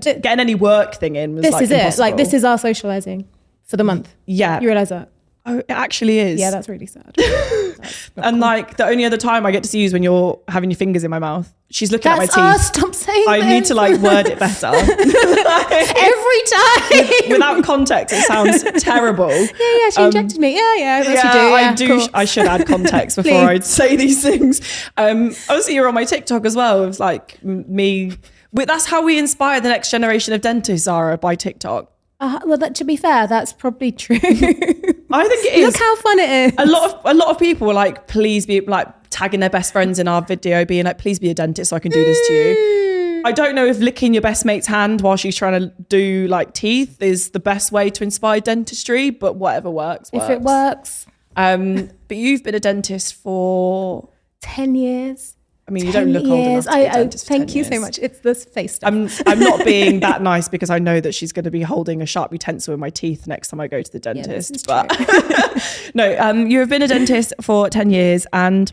getting any work thing in was this like is impossible. it. Like, this is our socializing for the month. Yeah. You realize that? Oh, it actually is. Yeah, that's really sad. And like the only other time I get to see you is when you're having your fingers in my mouth. She's looking at my teeth. Stop saying I need to like word it better. Every time. Without context, it sounds terrible. Yeah, she injected me. Yeah, that's you do. Yeah, I should add context before I'd say these things. Obviously, you're on my TikTok as well. It was like me. That's how we inspire the next generation of dentists, Zara, by TikTok. Well, to be fair, that's probably true. I think it is. Look how fun it is. A lot of people were like, please be like tagging their best friends in our video, being like, please be a dentist so I can do this to you. I don't know if licking your best mate's hand while she's trying to do like teeth is the best way to inspire dentistry, but whatever works. If it works. But you've been a dentist for 10 years. I mean, you don't look old enough to be a dentist. Thank you so much. It's this face stuff. I'm not being that nice because I know that she's going to be holding a sharp utensil in my teeth next time I go to the dentist. Yeah, but no, you have been a dentist for 10 years and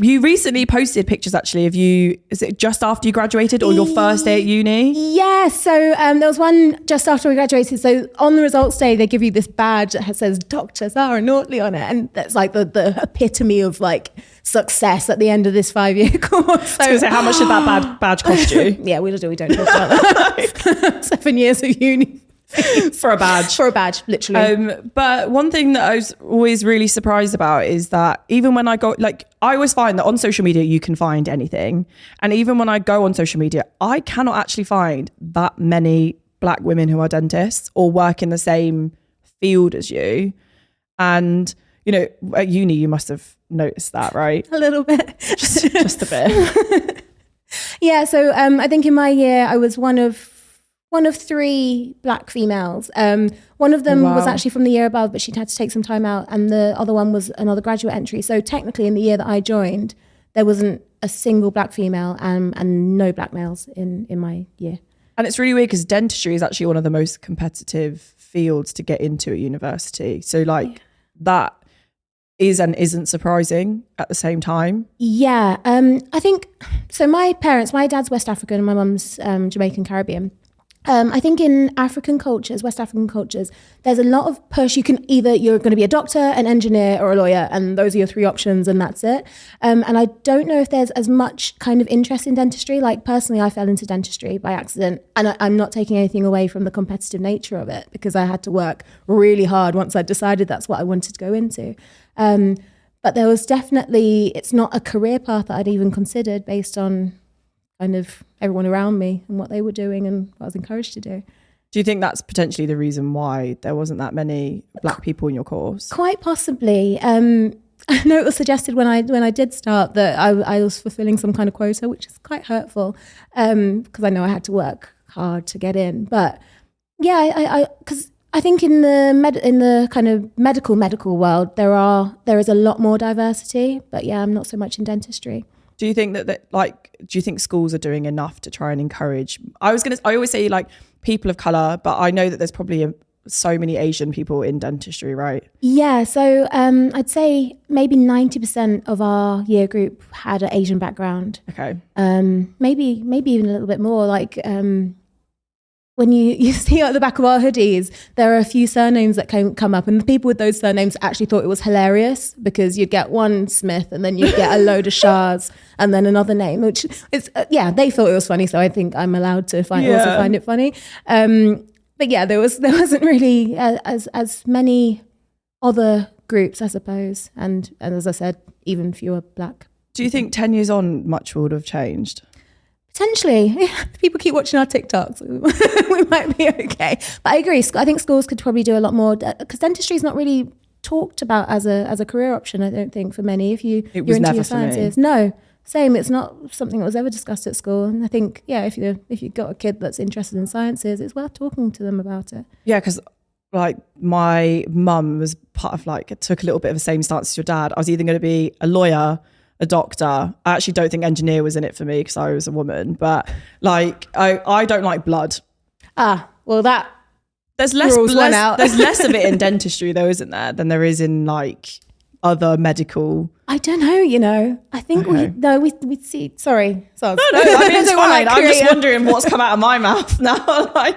you recently posted pictures actually of you, is it just after you graduated or your first day at uni? Yeah, so there was one just after we graduated. So on the results day, they give you this badge that says Dr. Zara Nortley on it. And that's like the epitome of like success at the end of this 5-year course. So how much did that badge cost you? Yeah, we don't talk about that. 7 years of uni. For a badge, literally. But one thing that I was always really surprised about is that even when I go, like, I always find that on social media you can find anything, and even when I go on social media, I cannot actually find that many black women who are dentists or work in the same field as you. And you know, at uni you must have noticed that, right? A little bit, just a bit. Yeah. So I think in my year I was one of 3 black females. One of them was actually from the year above, but she'd had to take some time out. And the other one was another graduate entry. So technically in the year that I joined, there wasn't a single black female and no black males in my year. And it's really weird because dentistry is actually one of the most competitive fields to get into at university. So like that is and isn't surprising at the same time. Yeah. I think, so my dad's West African and my mum's Jamaican Caribbean. I think in African cultures, West African cultures, there's a lot of push. You're going to be a doctor, an engineer, or a lawyer, and those are your 3 options, and that's it. And I don't know if there's as much kind of interest in dentistry. Like personally, I fell into dentistry by accident, and I'm not taking anything away from the competitive nature of it because I had to work really hard once I decided that's what I wanted to go into. But there was definitely, it's not a career path that I'd even considered based on kind of everyone around me and what they were doing and what I was encouraged to do. Do you think that's potentially the reason why there wasn't that many black people in your course? Quite possibly. I know it was suggested when I did start that I was fulfilling some kind of quota, which is quite hurtful because I know I had to work hard to get in. But yeah, because I think in the kind of medical world there is a lot more diversity. But yeah, I'm not so much in dentistry. Do you think do you think schools are doing enough to try and encourage? I always say like people of color, but I know that there's probably so many Asian people in dentistry, right? Yeah. So I'd say maybe 90% of our year group had an Asian background. Okay. Maybe even a little bit more. Like when you see at the back of our hoodies, there are a few surnames that come up, and the people with those surnames actually thought it was hilarious because you'd get one Smith and then you'd get a load of Shahs and then another name, which is, they thought it was funny. So I think I'm allowed to also find it funny. But yeah, there wasn't really as many other groups, I suppose. And as I said, even fewer black. Do you think 10 years on much would have changed? Potentially. If people keep watching our TikToks, we might be okay. But I agree. I think schools could probably do a lot more because dentistry is not really talked about as a career option, I don't think, for many. If you're into your sciences. No, same. It's not something that was ever discussed at school. And I think, if you've got a kid that's interested in sciences, it's worth talking to them about it. Yeah, because like my mum was part of took a little bit of the same stance as your dad. I was either going to be a lawyer, a doctor. I actually don't think engineer was in it for me because I was a woman, but I don't like blood. Well that there's less of it in dentistry though, isn't there, than there is in like other medical I don't know, you know. I think Okay. we see. Sorry. No, I mean, it's fine. I'm just wondering what's come out of my mouth now. Like,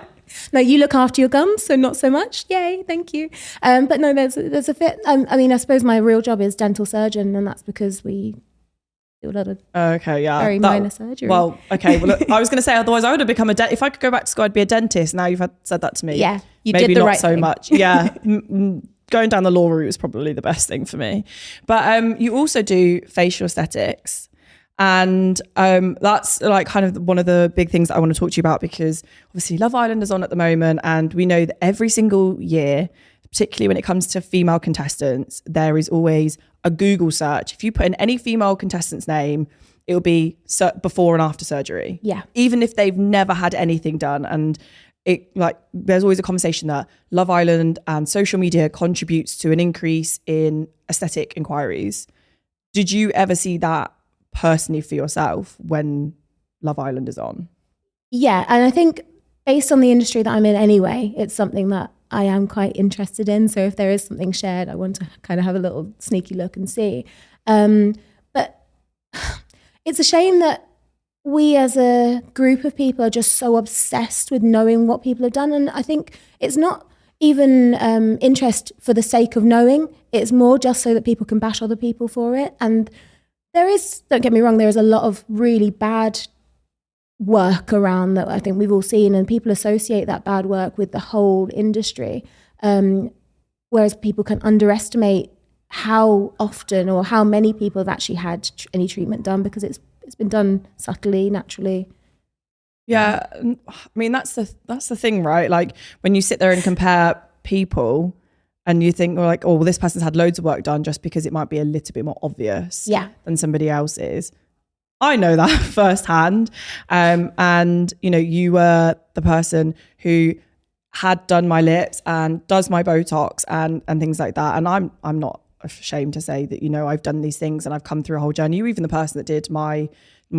no, you look after your gums, so not so much. Yay, thank you. But no, there's a fit. I mean, I suppose my real job is dental surgeon, and that's because we do a lot of very minor surgery. Well, okay. Well, look, I was going to say, otherwise I would have become if I could go back to school, I'd be a dentist. Now you've said that to me. Yeah, you maybe did the not right so thing. much. Yeah. Going down the law route was probably the best thing for me. But you also do facial aesthetics. And that's like kind of one of the big things that I want to talk to you about, because obviously Love Island is on at the moment, and we know that every single year, particularly when it comes to female contestants, there is always a Google search. If you put in any female contestant's name, it'll be before and after surgery. Yeah. Even if they've never had anything done. And there's always a conversation that Love Island and social media contributes to an increase in aesthetic inquiries. Did you ever see that personally for yourself when Love Island is on? Yeah, and I think based on the industry that I'm in anyway, it's something that I am quite interested in. So if there is something shared, I want to kind of have a little sneaky look and see. But it's a shame that we as a group of people are just so obsessed with knowing what people have done. And I think it's not even interest for the sake of knowing. It's more just so that people can bash other people for it. And there is, don't get me wrong, there is a lot of really bad work around that I think we've all seen, and people associate that bad work with the whole industry. Whereas people can underestimate how often or how many people have actually had any treatment done, because it's been done subtly, naturally. Yeah, I mean, that's the thing, right? Like when you sit there and compare people and you think, well, this person's had loads of work done just because it might be a little bit more obvious than somebody else's. I know that firsthand. And, you know, you were the person who had done my lips and does my Botox and things like that. And I'm not ashamed to say that, you know, I've done these things and I've come through a whole journey. You're even the person that did my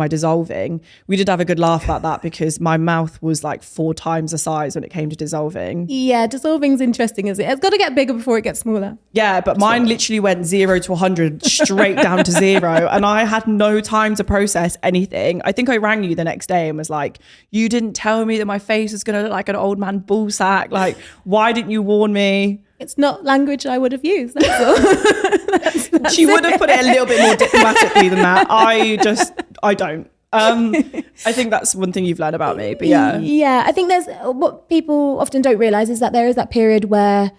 dissolving. We did have a good laugh about that because my mouth was like 4 times the size when it came to dissolving. Yeah, dissolving's interesting, isn't it? It's got to get bigger before it gets smaller. Yeah, but mine literally went 0 to 100 straight down to 0, and I had no time to process anything. I think I rang you the next day and was like, you didn't tell me that my face was going to look like an old man ball sack. Like, why didn't you warn me? It's not language I would have used, that's all. She would have put it a little bit more diplomatically than that. I don't. I think that's one thing you've learned about me, but yeah. Yeah, I think there's, what people often don't realize is that there is that period where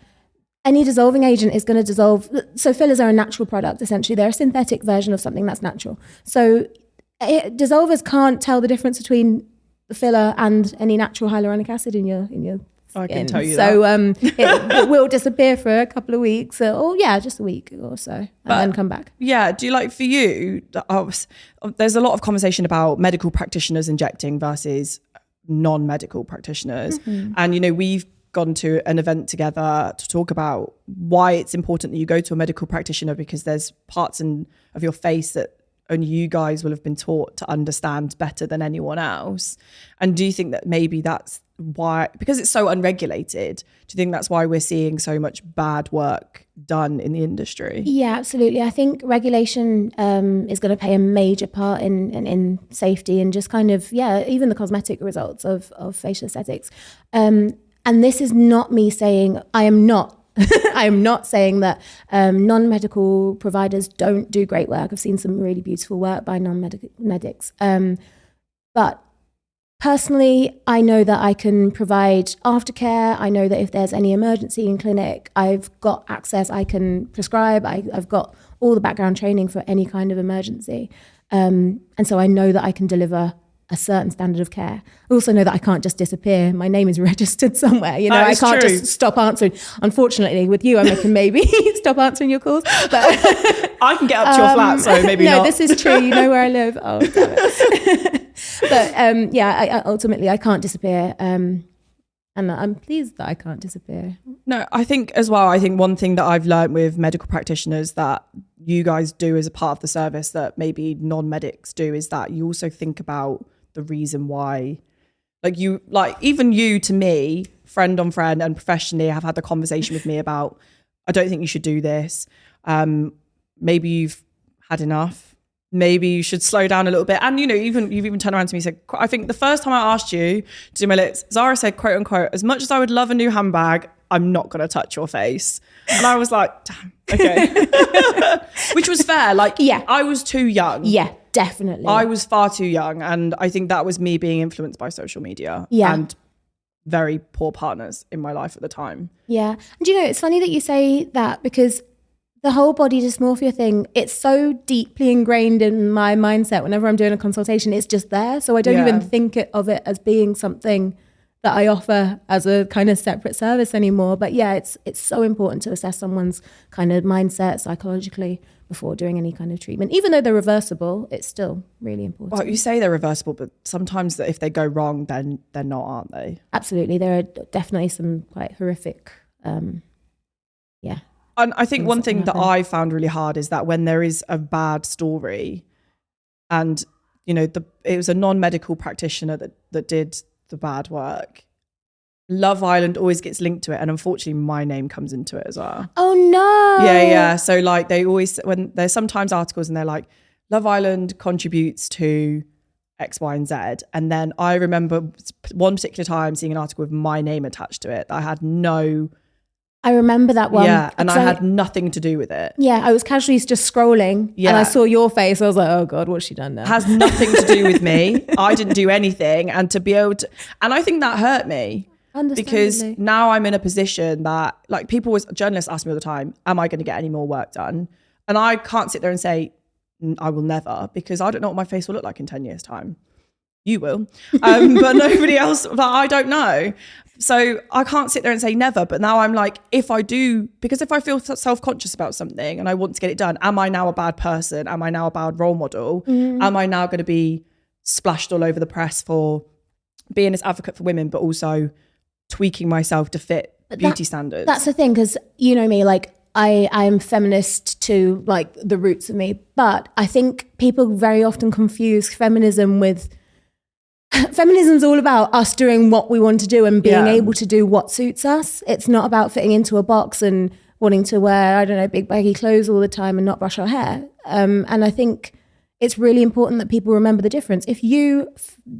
any dissolving agent is going to dissolve. So fillers are a natural product, essentially. They're a synthetic version of something that's natural. So dissolvers can't tell the difference between the filler and any natural hyaluronic acid in your skin. I can tell you so, that. it will disappear for a couple of weeks, just a week or so, and then come back. Yeah. Do you like, for you, there's a lot of conversation about medical practitioners injecting versus non-medical practitioners. Mm-hmm. And, you know, we've gone to an event together to talk about why it's important that you go to a medical practitioner, because there's parts of your face that only you guys will have been taught to understand better than anyone else. And do you think that maybe that's why, because it's so unregulated, do you think that's why we're seeing so much bad work done in the industry? Yeah, absolutely. I think regulation is going to play a major part in safety and just kind of, even the cosmetic results of facial aesthetics. And this is not me saying, I am not saying that non-medical providers don't do great work. I've seen some really beautiful work by non-medics. But personally, I know that I can provide aftercare. I know that if there's any emergency in clinic, I've got access. I can prescribe. I've got all the background training for any kind of emergency. And so I know that I can deliver a certain standard of care. I also know that I can't just disappear. My name is registered somewhere. You know, I can't just stop answering. Unfortunately, with you, I can maybe stop answering your calls. But I can get up to your flat, so maybe not. No, this is true. You know where I live. Oh, damn it. But ultimately, I can't disappear. And I'm pleased that I can't disappear. No, I think as well, one thing that I've learned with medical practitioners that you guys do as a part of the service that maybe non-medics do is that you also think about the reason why, even you to me, friend on friend and professionally have had the conversation with me about, I don't think you should do this. Maybe you've had enough. Maybe you should slow down a little bit. And, you've even turned around to me and said, I think the first time I asked you to do my lips, Zara said, quote unquote, as much as I would love a new handbag, I'm not going to touch your face. And I was like, damn, okay. Which was fair. Like, yeah, I was too young. Yeah, definitely. I was far too young. And I think that was me being influenced by social media. Yeah. And very poor partners in my life at the time. Yeah. And it's funny that you say that, because the whole body dysmorphia thing, it's so deeply ingrained in my mindset. Whenever I'm doing a consultation, it's just there. So I don't even think of it as being something that I offer as a kind of separate service anymore. But yeah, it's so important to assess someone's kind of mindset psychologically before doing any kind of treatment. Even though they're reversible, it's still really important. Well, you say they're reversible, but sometimes if they go wrong, then they're not, aren't they? Absolutely. There are definitely some quite horrific, And I think one thing that I found really hard is that when there is a bad story and, it was a non-medical practitioner that did the bad work, Love Island always gets linked to it. And unfortunately, my name comes into it as well. Oh, no. Yeah. So like they always, when there's sometimes articles and they're like, Love Island contributes to X, Y, and Z. And then I remember one particular time seeing an article with my name attached to it. I remember that one. Yeah, and I had nothing to do with it. Yeah, I was casually just scrolling and I saw your face. I was like, oh God, what's she done now? Has nothing to do with me. I didn't do anything. And to be able to, and I think that hurt me. Because now I'm in a position that, like, journalists ask me all the time, am I going to get any more work done? And I can't sit there and say, I will never, because I don't know what my face will look like in 10 years' time. You will. But nobody else, but I don't know. So I can't sit there and say never, but now I'm like, if I do, because if I feel self-conscious about something and I want to get it done, am I now a bad person? Am I now a bad role model? Mm. Am I now going to be splashed all over the press for being this advocate for women, but also tweaking myself to fit beauty standards? That's the thing, because you know me, like I'm feminist to like the roots of me, but I think people very often confuse feminism with feminism's all about us doing what we want to do and being able to do what suits us. It's not about fitting into a box and wanting to wear, I don't know, big baggy clothes all the time and not brush our hair. And I think it's really important that people remember the difference. If you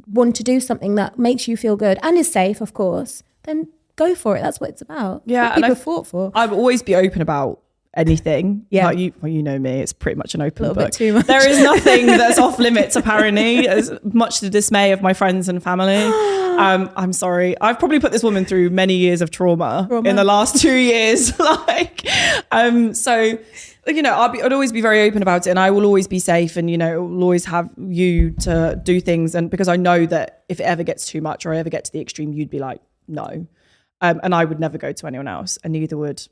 want to do something that makes you feel good and is safe, of course, then go for it. That's what it's about. Yeah, what people fought for. I would always be open about anything. Yeah, like you know me, it's pretty much an open book. Bit too much. There is nothing that's off limits, apparently, as much to the dismay of my friends and family. I'm sorry, I've probably put this woman through many years of trauma. In the last 2 years. So I'd always be very open about it, and I will always be safe, and will always have you to do things, and because I know that if it ever gets too much or I ever get to the extreme, you'd be like, no, and I would never go to anyone else, and neither would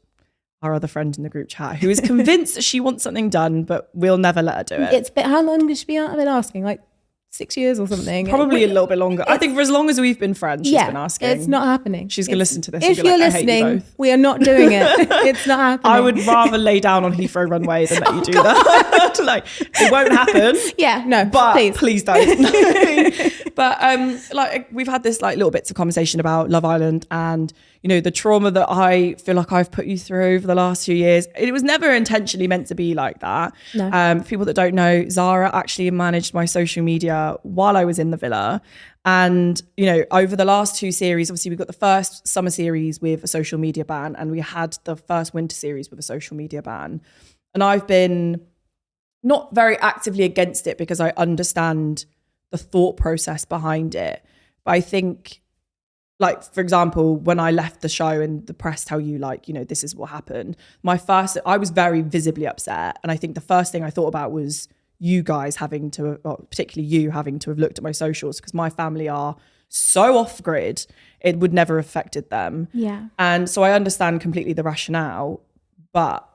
our other friend in the group chat, who is convinced that she wants something done, but we'll never let her do it. How long has she been asking? Like 6 years or something? Probably a little bit longer. I think for as long as we've been friends, she's been asking. It's not happening. She's going to listen to this. If you're listening, we are not doing it. It's not happening. I would rather lay down on Heathrow runway than let you do that. Like, it won't happen. Yeah, no, but please don't. But we've had this like little bits of conversation about Love Island and the trauma that I feel like I've put you through over the last few years. It was never intentionally meant to be like that. No. For people that don't know, Zara actually managed my social media while I was in the villa. And, over the last 2 series, obviously we got the first summer series with a social media ban, and we had the first winter series with a social media ban. And I've been not very actively against it because I understand the thought process behind it. But I think, like, for example, when I left the show and the press tell you, like, this is what happened, I was very visibly upset. And I think the first thing I thought about was you guys having to, or particularly you having to have looked at my socials, because my family are so off grid, it would never have affected them. Yeah. And so I understand completely the rationale, but,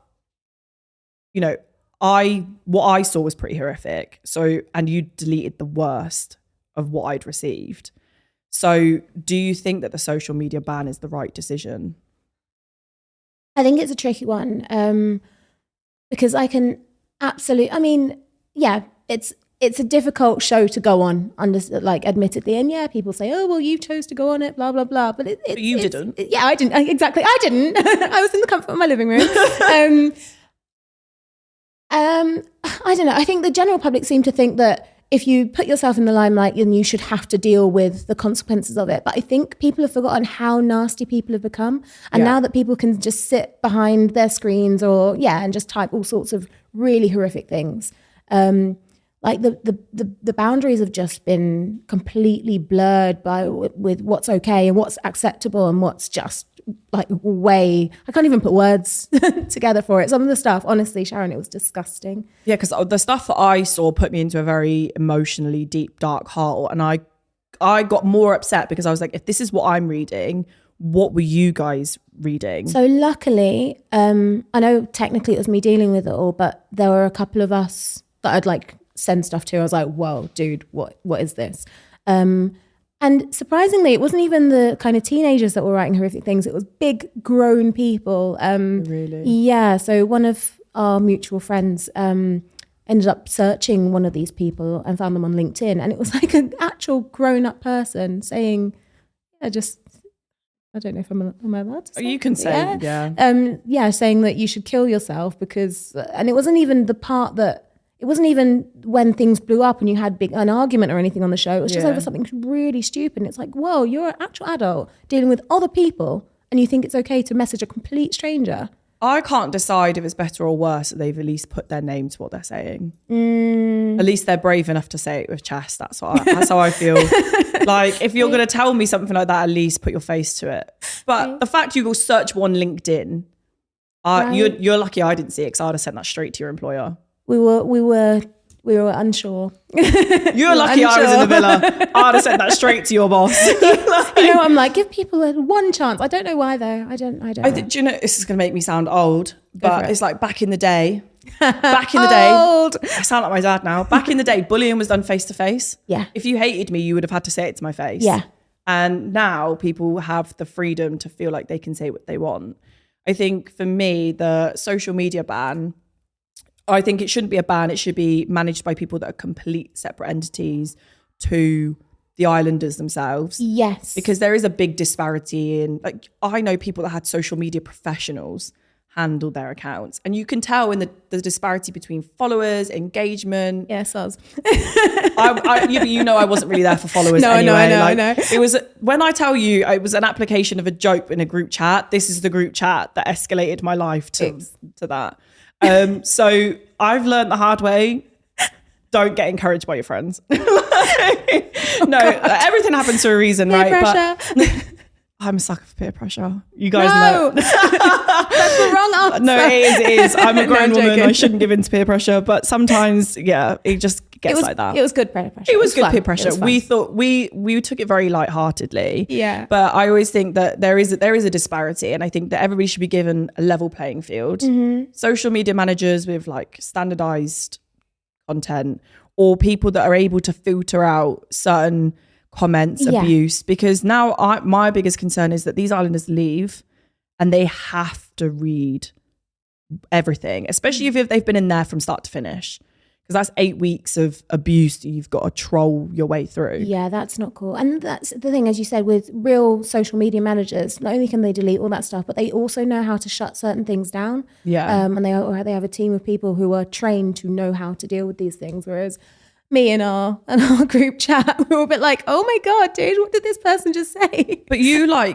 what I saw was pretty horrific. So, and you deleted the worst of what I'd received. So do you think that the social media ban is the right decision? I think it's a tricky one, because I can absolutely, it's a difficult show to go on, admittedly. And people say, oh, well, you chose to go on it, blah, blah, blah. But you didn't. I didn't. Exactly. I didn't. I was in the comfort of my living room. I don't know. I think the general public seem to think that if you put yourself in the limelight, then you should have to deal with the consequences of it. But I think people have forgotten how nasty people have become. And now that people can just sit behind their screens and just type all sorts of really horrific things, like the boundaries have just been completely blurred with what's okay and what's acceptable and what's just like I can't even put words together for it. Some of the stuff, honestly, Sharon, it was disgusting. Yeah, because the stuff that I saw put me into a very emotionally deep, dark hole. And I got more upset because I was like, if this is what I'm reading, what were you guys reading? So luckily, I know technically it was me dealing with it all, but there were a couple of us that I'd like send stuff to. I was like, whoa, dude, what is this? And surprisingly, it wasn't even the kind of teenagers that were writing horrific things. It was big, grown people. Really? Yeah. So one of our mutual friends ended up searching one of these people and found them on LinkedIn. And it was like an actual grown-up person saying, I don't know if am I allowed to say? You can say, yeah. Saying that you should kill yourself because, and it wasn't even the part that, it wasn't even when things blew up and you had an argument or anything on the show. It was just over something really stupid. And it's like, whoa, you're an actual adult dealing with other people and you think it's okay to message a complete stranger. I can't decide if it's better or worse that they've at least put their name to what they're saying. At least they're brave enough to say it with chest. That's how I feel. Like, if you're going to tell me something like that, at least put your face to it. But the fact you go search one LinkedIn, you're lucky I didn't see it because I'd have sent that straight to your employer. We were unsure. You're lucky I was in the villa. I'd have sent that straight to your boss. I'm like, give people one chance. I don't know why though. I don't know. Do you know, this is going to make me sound old, but it's like back in the day. I sound like my dad now. Back in the day, bullying was done face to face. Yeah. If you hated me, you would have had to say it to my face. Yeah. And now people have the freedom to feel like they can say what they want. I think for me, the social media ban, I think it shouldn't be a ban. It should be managed by people that are complete separate entities to the islanders themselves. Yes. Because there is a big disparity in, like, I know people that had social media professionals handle their accounts. And you can tell in the disparity between followers, engagement. Yes, us. I wasn't really there for followers anyway. I know. It was, when I tell you it was an application of a joke in a group chat, this is the group chat that escalated my life to that. So I've learned the hard way. Don't get encouraged by your friends. Everything happens for a reason, peer right? Pressure. But I'm a sucker for peer pressure. You guys know. That's the wrong answer. No, it is. I'm a grown woman. I shouldn't give in to peer pressure. But sometimes, it just gets like that. It was good peer pressure. It was good peer pressure. We thought we took it very lightheartedly. Yeah. But I always think that there is a disparity, and I think that everybody should be given a level playing field. Mm-hmm. Social media managers with like standardized content, or people that are able to filter out certain comments, abuse. Because now my biggest concern is that these islanders leave and they have to read everything, especially if they've been in there from start to finish. Because that's 8 weeks of abuse that you've got to troll your way through. Yeah, that's not cool. And that's the thing, as you said, with real social media managers, not only can they delete all that stuff, but they also know how to shut certain things down. Yeah. And they have a team of people who are trained to know how to deal with these things. Whereas me and our group chat, we were a bit like, oh my God, dude, what did this person just say? But you were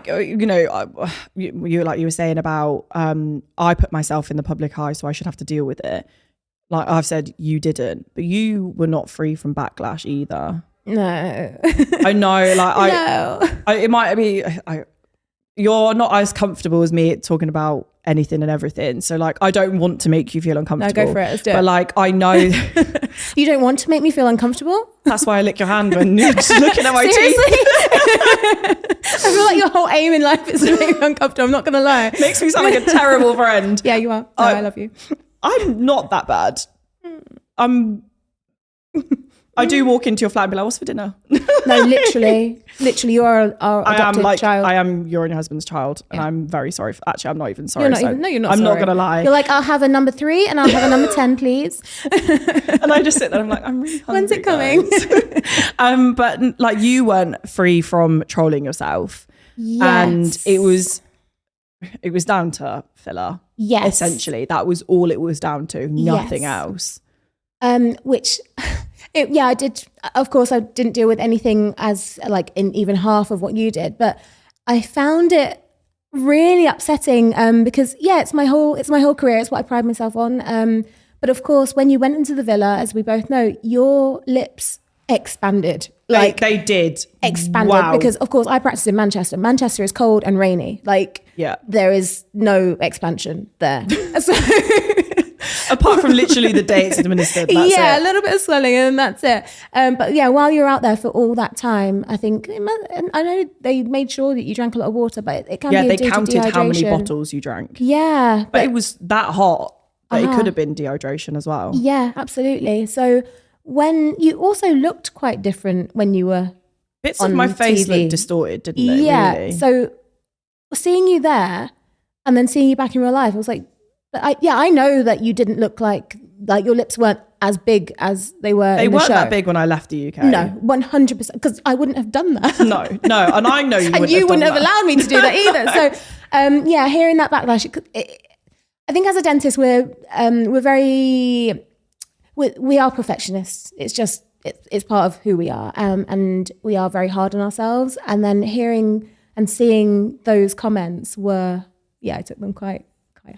saying about, I put myself in the public eye, so I should have to deal with it. Like I've said, you didn't, but you were not free from backlash either. No. I know, it might be, you're not as comfortable as me talking about anything and everything. So like, I don't want to make you feel uncomfortable. No, go for it. Let's do it. But like, I know. You don't want to make me feel uncomfortable? That's why I lick your hand when you're just looking at my Seriously? teeth. I feel like your whole aim in life is to make me uncomfortable. I'm not going to lie. Makes me sound like a terrible friend. Yeah, you are. No, I love you. I'm not that bad. I do walk into your flat and be like, what's for dinner? No, literally, you are our adopted child. You're your husband's child, and I'm very sorry. Actually, I'm not even sorry. You're not even. I'm sorry. not going to lie. You're like, I'll have a number 3 and I'll have a number 10, please. And I just sit there and I'm like, I'm really hungry. When's it coming? But like, you weren't free from trolling yourself. Yes. And it was down to filler. Yes. Essentially, that was all it was down to. Nothing else. which I did. Of course, I didn't deal with anything as like in even half of what you did, but I found it really upsetting because it's my whole career. It's what I pride myself on. But of course, when you went into the villa, as we both know, your lips expanded. Like they did expanded. Wow. Because of course I practice in Manchester. Manchester is cold and rainy. Like there is no expansion there. So apart from literally the day it's administered. That's it. A little bit of swelling and that's it. But while you're out there for all that time, I think I know they made sure that you drank a lot of water, but it can be they due to counted how many dehydration. bottles you drank. Yeah, but it was that hot that it could have been dehydration as well. Yeah, absolutely. So when you also looked quite different when you were bits on of my face TV. looked distorted, didn't they? Yeah. Really? So seeing you there and then seeing you back in real life, I was like, I know that you didn't look like your lips weren't as big as they were. They in the weren't show. that big when I left the UK. No, 100%, because I wouldn't have done that. No, and I know you and you wouldn't have allowed me to do that either. So, hearing that backlash, I think as a dentist, we are perfectionists. It's just it's part of who we are, and we are very hard on ourselves. And then hearing and seeing those comments I took them quite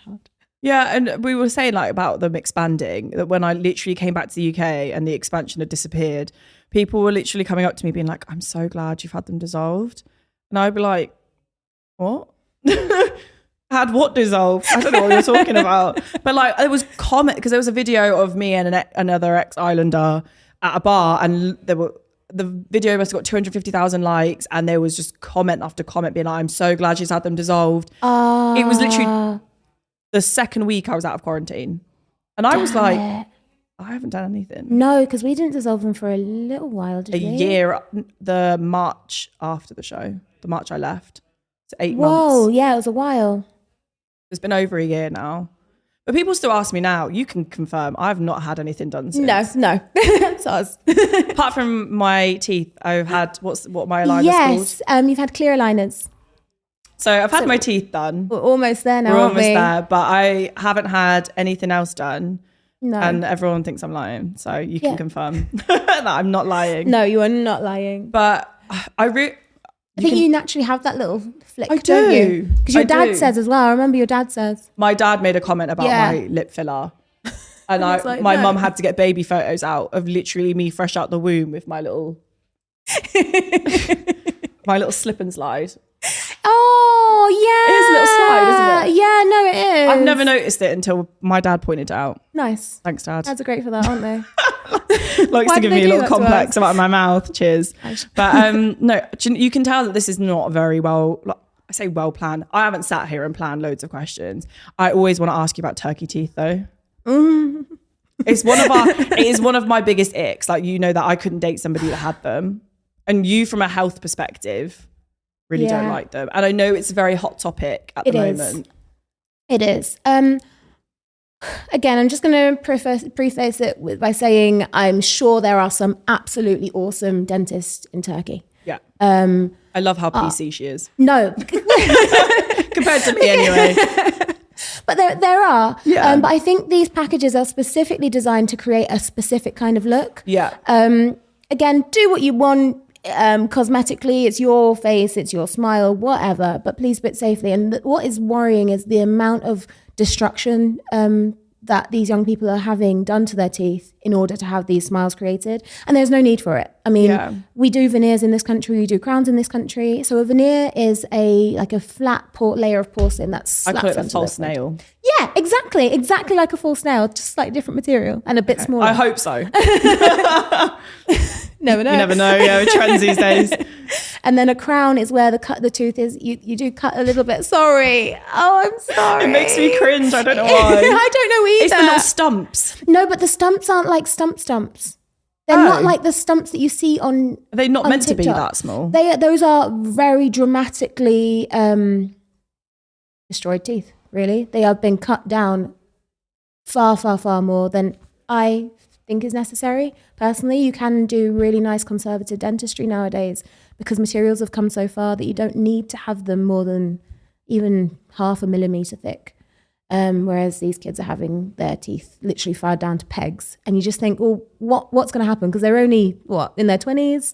hard. Yeah, and we were saying like about them expanding, that when I literally came back to the UK and the expansion had disappeared, people were literally coming up to me being like, I'm so glad you've had them dissolved. And I'd be like, what? Had what dissolved? I don't know what you're talking about. But like there was comment, because there was a video of me and another ex-islander at a bar, and the video must have got 250,000 likes, and there was just comment after comment being like, I'm so glad she's had them dissolved. It was literally the second week I was out of quarantine. And I was like, I haven't done anything. No, because we didn't dissolve them for a little while, did we? A year, the March after the show, the March I left. So 8 months. Whoa, yeah, it was a while. It's been over a year now. But people still ask me now, you can confirm, I've not had anything done since. No. SARS. Apart from my teeth, I've had, what my aligners called? You've had clear aligners. So I've had my teeth done. We're almost there now, We're aren't we? almost there, but I haven't had anything else done. No. And everyone thinks I'm lying. So you can confirm that I'm not lying. No, you are not lying. But I think you naturally have that little flick, I don't you? do. Because your dad says as well. I remember your dad says. My dad made a comment about my lip filler. And my mum had to get baby photos out of literally me fresh out the womb with my little slip and slide. Oh, yeah. It is a little slide, isn't it? Yeah, no, it is. I've never noticed it until my dad pointed it out. Nice. Thanks, Dad. Dads are great for that, aren't they? Likes to give me a little complex about my mouth. Cheers. But no, you can tell that this is not very well, I say well planned. I haven't sat here and planned loads of questions. I always want to ask you about turkey teeth though. It is one of my biggest icks. Like, you know that I couldn't date somebody that had them. And you, from a health perspective, really don't like them. And I know it's a very hot topic at the moment. It is. Again, I'm just going to preface it by saying I'm sure there are some absolutely awesome dentists in Turkey. Yeah. I love how PC she is. No. Compared to me anyway. But there are. Yeah. But I think these packages are specifically designed to create a specific kind of look. Yeah. Again, do what you want. Cosmetically, it's your face, it's your smile, whatever, but please bit safely. And what is worrying is the amount of destruction that these young people are having done to their teeth in order to have these smiles created. And there's no need for it. I mean, we do veneers in this country, we do crowns in this country. So a veneer is a flat layer of porcelain that's slapped I call it a onto false the lid. nail. Yeah, exactly like a false nail, just slightly different material and a bit smaller. I hope so. Never know. You never know. Yeah, trends these days. And then a crown is where the tooth is. You do cut a little bit. Sorry. Oh, I'm sorry. It makes me cringe. I don't know why. I don't know either. It's the little stumps. No, but the stumps aren't like stumps. They're not like the stumps that you see on. Are they not meant TikTok. to be that small? Those are very dramatically destroyed teeth. Really, they have been cut down far, far, far more than I think is necessary. Personally, you can do really nice conservative dentistry nowadays because materials have come so far that you don't need to have them more than even 0.5 millimeter thick. Whereas these kids are having their teeth literally filed down to pegs. And you just think, well, what's going to happen? Because they're only, in their 20s?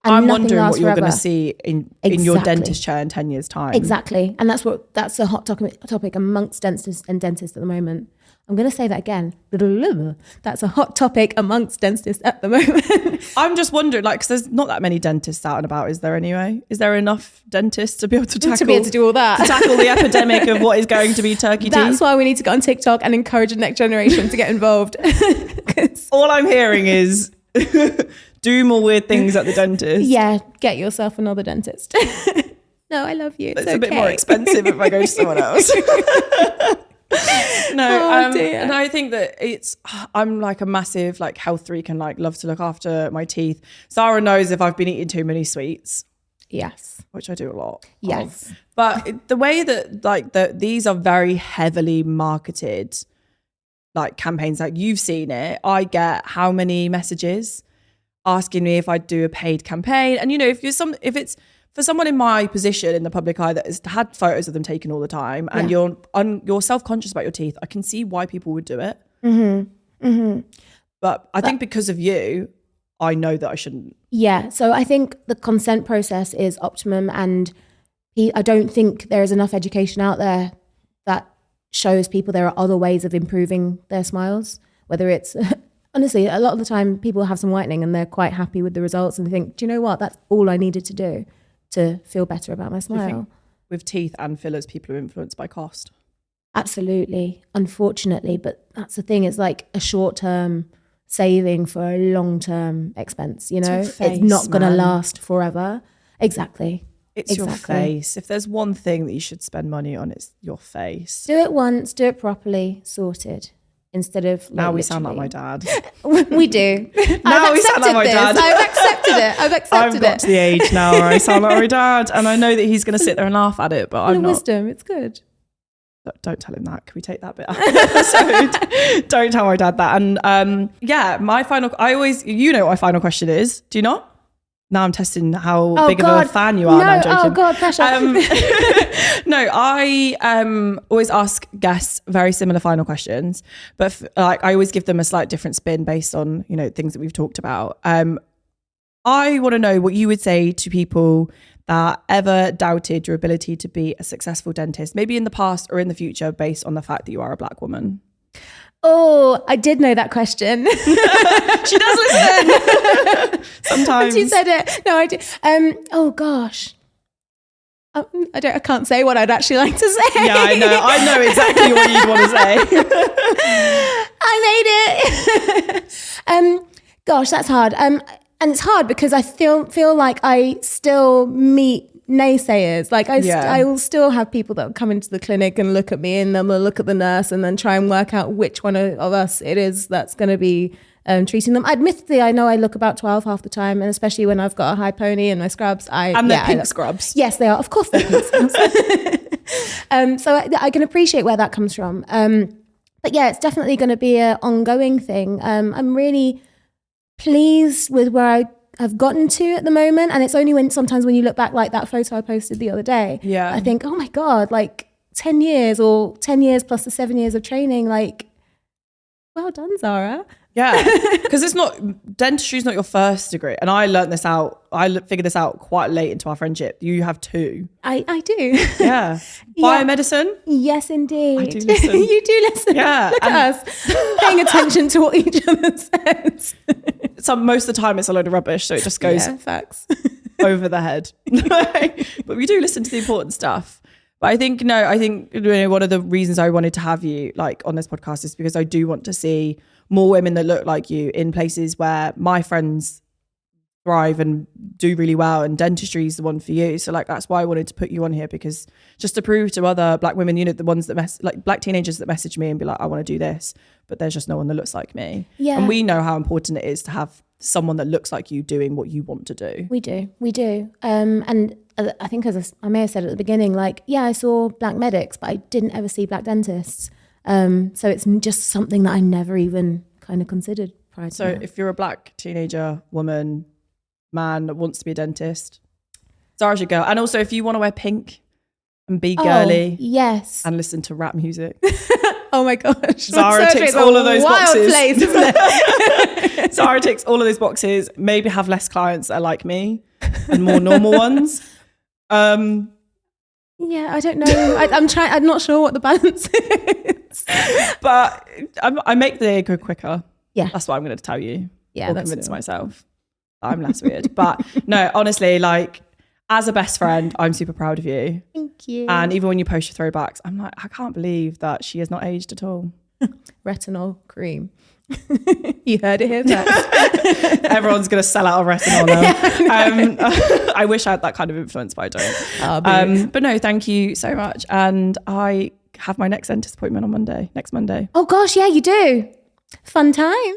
And I'm wondering what you're going to see in your dentist chair in 10 years' time. Exactly. And that's a hot topic amongst dentists at the moment. I'm going to say that again. That's a hot topic amongst dentists at the moment. I'm just wondering, because there's not that many dentists out and about, is there anyway? Is there enough dentists to be able to tackle... To be able to do all that. To tackle the epidemic of what is going to be turkey teeth? That's why we need to go on TikTok and encourage the next generation to get involved. All I'm hearing is... do more weird things at the dentist. Yeah, get yourself another dentist. No, I love you. It's a bit more expensive if I go to someone else. And I think that I'm like a massive health freak and love to look after my teeth. Zara knows if I've been eating too many sweets. Yes. Which I do a lot. Yes. But the way that these are very heavily marketed campaigns, you've seen it, I get how many messages asking me if I'd do a paid campaign. And if it's for someone in my position in the public eye that has had photos of them taken all the time, and you're self-conscious about your teeth, I can see why people would do it. Mm-hmm. Mm-hmm. But I think because of you, I know that I shouldn't. Yeah. So I think the consent process is optimum, and I don't think there is enough education out there that shows people there are other ways of improving their smiles, whether it's... Honestly, a lot of the time people have some whitening and they're quite happy with the results and they think, do you know what? That's all I needed to do to feel better about my smile. With teeth and fillers, people are influenced by cost. Absolutely, unfortunately. But that's the thing. It's like a short-term saving for a long-term expense, It's not going to last forever. Exactly. It's your face. If there's one thing that you should spend money on, it's your face. Do it once, do it properly, sorted. Instead of now we sound like my dad. We do. Now we sound like my dad. I've accepted it. I've got to the age now where I sound like my dad, and I know that he's going to sit there and laugh at it, but I'm not. Wisdom, it's good. Don't tell him that. Can we take that bit out of the episode? Don't tell my dad that. And my final. I always, what my final question is. Do you not? Now I'm testing how big of a fan you are. No, I'm joking. Oh God, pressure. No, I always ask guests very similar final questions, but I always give them a slight different spin based on things that we've talked about. I want to know what you would say to people that ever doubted your ability to be a successful dentist, maybe in the past or in the future, based on the fact that you are a Black woman. Oh, I did know that question. She does listen. Sometimes. She said it. No, I did. Oh gosh. I can't say what I'd actually like to say. Yeah, I know. I know exactly what you'd want to say. I made it. Gosh, that's hard. And it's hard because I feel like I still meet naysayers. I will still have people that will come into the clinic and look at me, and then they'll look at the nurse and then try and work out which one of us it is that's going to be treating them. Admittedly, I know I look about 12 half the time, and especially when I've got a high pony and my scrubs. They're pink scrubs. Yes, they are. Of course they're pink scrubs. So I can appreciate where that comes from. But yeah, it's definitely going to be an ongoing thing. I'm really pleased with where I have gotten to at the moment, and it's only sometimes when you look back, like that photo I posted the other day, I think, oh my God, 10 years or 10 years plus the 7 years of training, well done, Zara. Yeah, because dentistry is not your first degree, and I figured this out quite late into our friendship. You have two. I do. Yeah. Biomedicine? Yes, indeed. I do listen. You do listen. Yeah. Look at us, paying attention to what each other says. Most of the time it's a load of rubbish, so it just goes facts. over the head. But we do listen to the important stuff. But I think one of the reasons I wanted to have you on this podcast is because I do want to see more women that look like you in places where my friends thrive and do really well, and dentistry is the one for you. So that's why I wanted to put you on here, because just to prove to other Black women, the ones that Black teenagers that message me and be like, I want to do this, but there's just no one that looks like me. Yeah. And we know how important it is to have someone that looks like you doing what you want to do. We do. And I think I may have said at the beginning, I saw Black medics, but I didn't ever see Black dentists. So it's just something that I never even kind of considered prior to So that. if you're a Black teenager, woman, man that wants to be a dentist, Zara's your girl. And also if you want to wear pink and be girly yes. and listen to rap music. Oh my gosh. Zara ticks all of those boxes. Place, isn't it? Zara ticks all of those boxes. Maybe have less clients that are like me and more normal ones. Yeah, I don't know. I'm not sure what the balance is. But I make the day go quicker. Yeah. That's what I'm going to tell you. Yeah, or convince myself I'm less weird. But no, honestly, like as a best friend, I'm super proud of you. Thank you. And even when you post your throwbacks, I'm like, I can't believe that she has not aged at all. Retinol cream. You heard it here first. Everyone's going to sell out of retinol now. I wish I had that kind of influence, but I don't. But no, thank you so much. And I have my next dentist appointment on next Monday. Oh gosh, yeah, you do. Fun time.